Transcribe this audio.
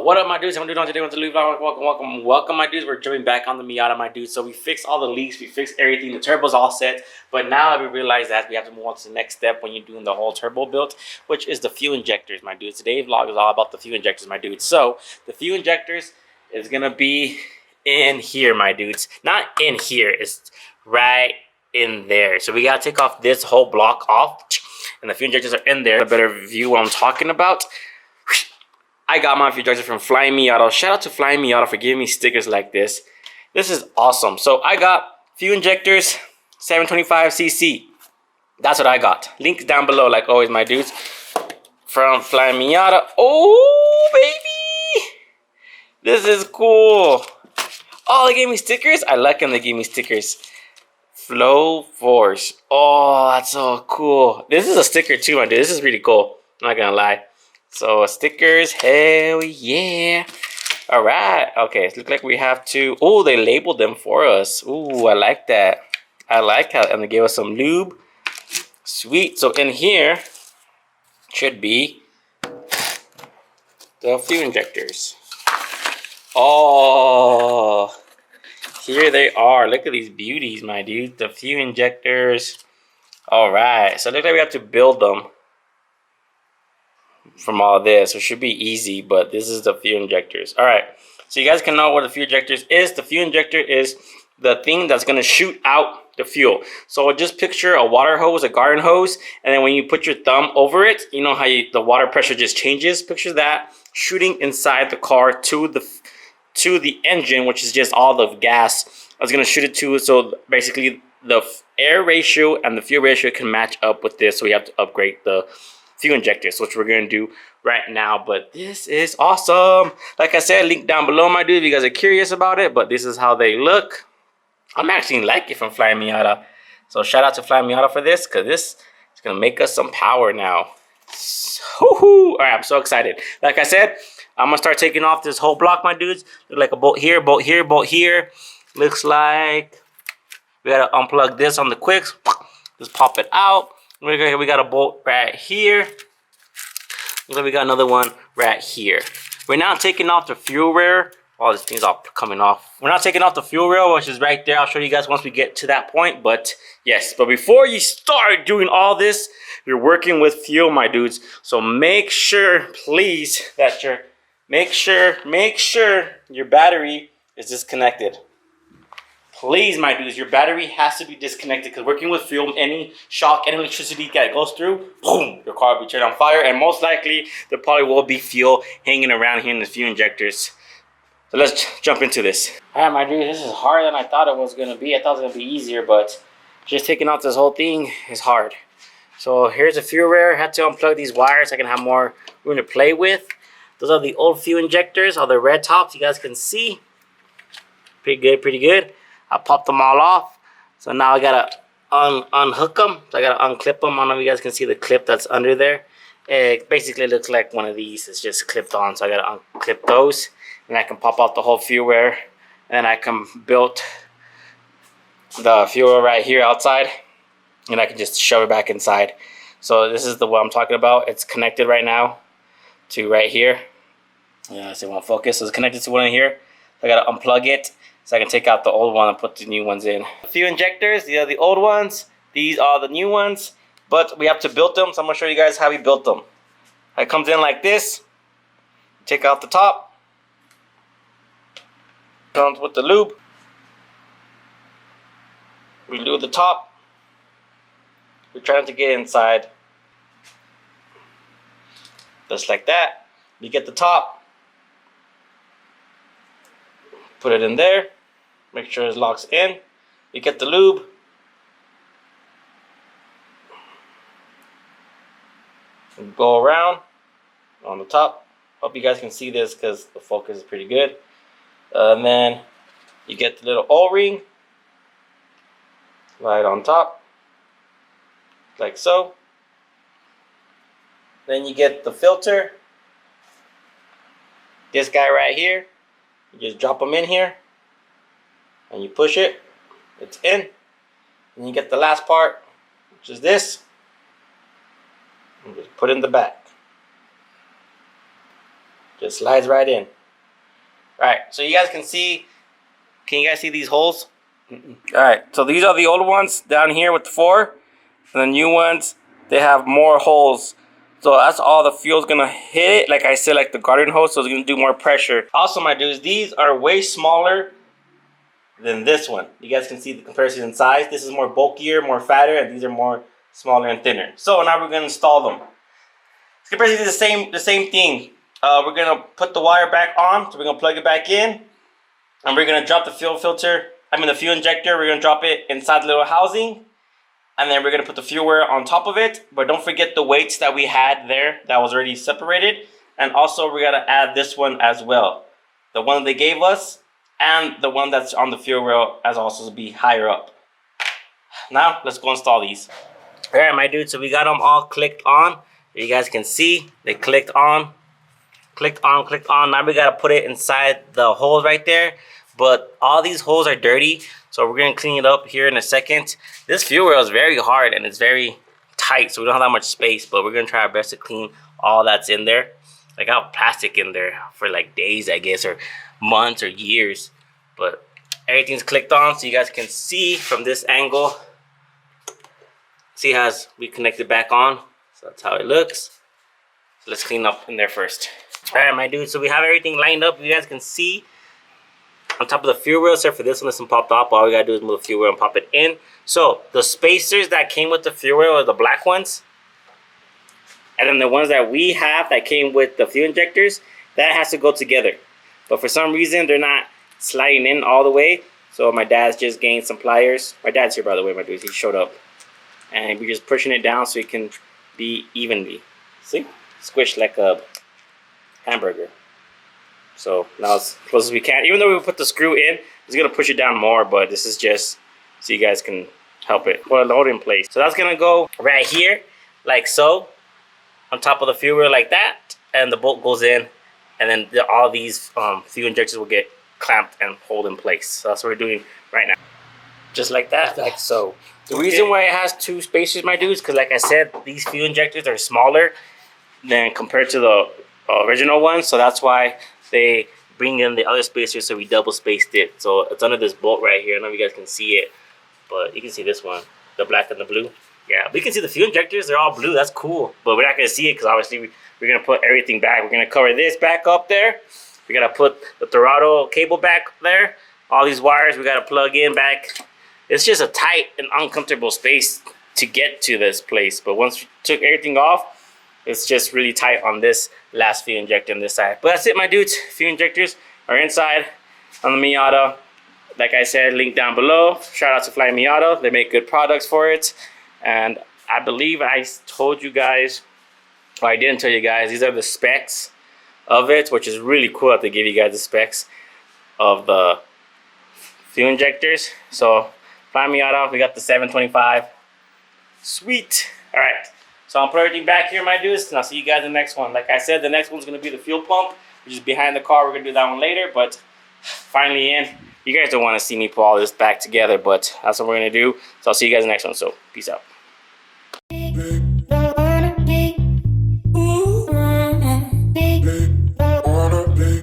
what up, my dudes? I'm doing today with the Louis vlog. Welcome, my dudes. We're jumping back on the Miata, my dudes. So we fixed all the leaks, we fixed everything. The turbo's all set, but now we realize that we have to move on to the next step when you're doing the whole turbo build, which is the fuel injectors, my dudes. Today's vlog is all about the fuel injectors, my dudes. So the fuel injectors is gonna be in here, my dudes. Not in here. It's right in there. So we gotta take off this whole block off, and the fuel injectors are in there. A better view what I'm talking about. I got my fuel injector from Flying Miata. Shout out to Flying Miata for giving me stickers like this. This is awesome. So I got fuel injectors 725cc. That's what I got. Links down below, like always, my dudes. From Flying Miata. Oh, baby! This is cool. Oh, they gave me stickers? I like them. They gave me stickers. FlowForce. Oh, that's so cool. This is a sticker too, my dude. This is really cool. I'm not gonna lie. So stickers, hell yeah. All right, okay, it looks like we have to, oh, they labeled them for us. Ooh, I like that. I like how, and they gave us some lube. Sweet, so in here should be the fuel injectors. Oh, here they are. Look at these beauties, my dude. The fuel injectors. All right, so it looks like we have to build them from all this, so it should be easy, but this is the fuel injectors. All right, so you guys can know what the fuel injectors is. The fuel injector is the thing that's going to shoot out the fuel. So just picture a water hose, a garden hose, and then when you put your thumb over it, you know how the water pressure just changes. Picture that shooting inside the car to the engine, which is just all the gas. I was going to shoot it to, so basically the air ratio and the fuel ratio can match up with this, so we have to upgrade the fuel injectors, which we're gonna do right now. But this is awesome. Like I said, link down below, my dude, if you guys are curious about it. But this is how they look. I'm actually like it from Flying Miata, so shout out to Flying Miata for this, because this is gonna make us some power now. All right, I'm so excited. Like I said, I'm gonna start taking off this whole block, my dudes. Look like a bolt here, bolt here, bolt here. Looks like we gotta unplug this on the quicks. Just pop it out. We got a bolt right here. Then we got another one right here. We're not taking off the fuel rail. All these things are coming off. We're not taking off the fuel rail, which is right there. I'll show you guys once we get to that point. But yes, but before you start doing all this, you're working with fuel, my dudes. So make sure, please, that make sure your battery is disconnected. Please, my dudes, your battery has to be disconnected, because working with fuel, any shock, any electricity that goes through, boom, your car will be turned on fire, and most likely there probably will be fuel hanging around here in the fuel injectors. So let's jump into this. All right, my dude, this is harder than I thought it was going to be. I thought it was going to be easier, but just taking out this whole thing is hard. So here's the fuel rail. I had to unplug these wires so I can have more room to play with. Those are the old fuel injectors, all the red tops. You guys can see. Pretty good, pretty good. I popped them all off, so now I gotta unhook them. So I gotta unclip them. I don't know if you guys can see the clip that's under there. It basically looks like one of these. It's just clipped on, so I gotta unclip those, and I can pop out the whole fuel rail, and I can build the fuel right here outside, and I can just shove it back inside. So this is the one I'm talking about. It's connected right now to right here. Yeah, so it won't focus. So it's connected to one in here. So I gotta unplug it, so I can take out the old one and put the new ones in. The fuel injectors, these are the old ones. These are the new ones. But we have to build them, so I'm going to show you guys how we built them. It comes in like this. Take out the top. Comes with the lube. We lube the top. We're trying to get inside. Just like that. We get the top. Put it in there. Make sure it locks in. You get the lube. And go around on the top. Hope you guys can see this because the focus is pretty good. And then you get the little O-ring right on top, like so. Then you get the filter. This guy right here. You just drop them in here. And you push it, it's in. And you get the last part, which is this. And just put in the back. Just slides right in. All right, so you guys can see. Can you guys see these holes? All right, so these are the old ones down here with the 4. And the new ones, they have more holes. So that's all the fuel's gonna hit it. Like I said, like the garden hose, so it's gonna do more pressure. Also, my dudes, these are way smaller than this one. You guys can see the comparison in size. This is more bulkier, more fatter, and these are more smaller and thinner. So now we're gonna install them. It's basically the same thing. We're gonna put the wire back on, so we're gonna plug it back in, and we're gonna drop the fuel filter. The fuel injector. We're gonna drop it inside the little housing, and then we're gonna put the fuel wire on top of it. But don't forget the weights that we had there that was already separated, and also we're gonna add this one as well, the one they gave us, and the one that's on the fuel rail as also to be higher up. Now let's go install these. All right, my dude. So we got them all clicked on. You guys can see they clicked on. Now we gotta put it inside the holes right there. But all these holes are dirty, so we're gonna clean it up here in a second. This fuel rail is very hard and it's very tight, so we don't have that much space, but we're gonna try our best to clean all that's in there. Like, I have plastic in there for like days, I guess, or months or years. But everything's clicked on, so you guys can see from this angle. See how we connected back on? So that's how it looks. So let's clean up in there first. All right, my dude, so we have everything lined up. You guys can see on top of the fuel rail, except for this one, this one popped off. All we gotta do is move the fuel rail and pop it in. So the spacers that came with the fuel rail are the black ones, and then the ones that we have that came with the fuel injectors, that has to go together. But for some reason, they're not sliding in all the way. So my dad's just gained some pliers. My dad's here, by the way, my dudes. He showed up, and we're just pushing it down so it can be evenly. See, squished like a hamburger. So now as close as we can. Even though we put the screw in, it's gonna push it down more, but this is just so you guys can help it hold it in place. So that's gonna go right here, like so, on top of the fuel rail like that, and the bolt goes in, and then all these fuel injectors will get clamped and hold in place. So that's what we're doing right now. Just like that, like so. The reason why it has 2 spacers, my dudes, because like I said, these fuel injectors are smaller than compared to the original ones, so that's why they bring in the other spacer, so we double spaced it. So it's under this bolt right here. I don't know if you guys can see it, but you can see this one, the black and the blue. Yeah, we can see the fuel injectors, they're all blue. That's cool, but we're not gonna see it because obviously we're gonna put everything back. We're gonna cover this back up there. We gotta put the throttle cable back there. All these wires we gotta plug in back. It's just a tight and uncomfortable space to get to this place, but once we took everything off, it's just really tight on this last fuel injector on this side. But that's it, my dudes. Fuel injectors are inside on the Miata. Like I said, link down below. Shout out to Fly Miata. They make good products for it. And I believe I told you guys, or I didn't tell you guys, these are the specs of it, which is really cool that they give you guys the specs of the fuel injectors. So Fly Miata, we got the 725. Sweet. All right. So I'll put everything back here, my dudes, and I'll see you guys in the next one. Like I said, the next one's going to be the fuel pump, which is behind the car. We're going to do that one later, but finally in. You guys don't want to see me put all this back together, but that's what we're going to do. So I'll see you guys in the next one. So peace out.